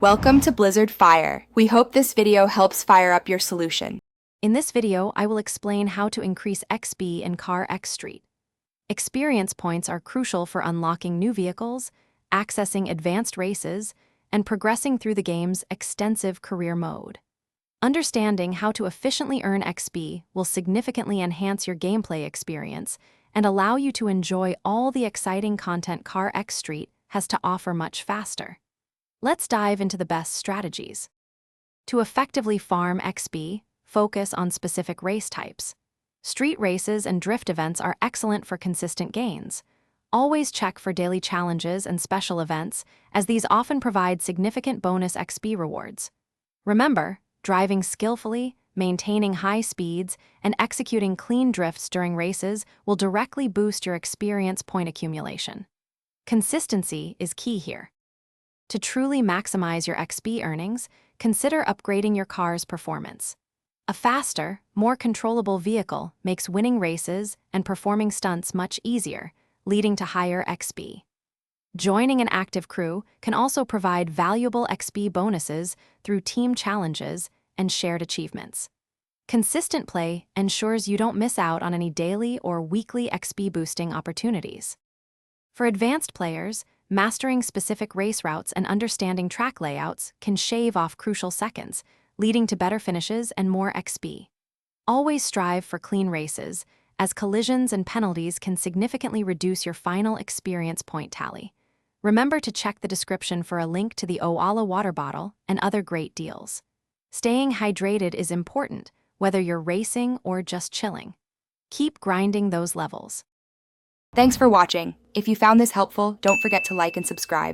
Welcome to Blizzard Fire. We hope this video helps fire up your solution. In this video, I will explain how to increase XP in CarX Street. Experience points are crucial for unlocking new vehicles, accessing advanced races, and progressing through the game's extensive career mode. Understanding how to efficiently earn XP will significantly enhance your gameplay experience and allow you to enjoy all the exciting content CarX Street has to offer much faster. Let's dive into the best strategies. To effectively farm XP, focus on specific race types. Street races and drift events are excellent for consistent gains. Always check for daily challenges and special events, as these often provide significant bonus XP rewards. Remember, driving skillfully, maintaining high speeds, and executing clean drifts during races will directly boost your experience point accumulation. Consistency is key here. To truly maximize your XP earnings, consider upgrading your car's performance. A faster, more controllable vehicle makes winning races and performing stunts much easier, leading to higher XP. Joining an active crew can also provide valuable XP bonuses through team challenges and shared achievements. Consistent play ensures you don't miss out on any daily or weekly XP boosting opportunities. For advanced players, mastering specific race routes and understanding track layouts can shave off crucial seconds, leading to better finishes and more XP. Always strive for clean races, as collisions and penalties can significantly reduce your final experience point tally. Remember to check the description for a link to the Oala water bottle and other great deals. Staying hydrated is important, whether you're racing or just chilling. Keep grinding those levels. Thanks for watching. If you found this helpful, don't forget to like and subscribe.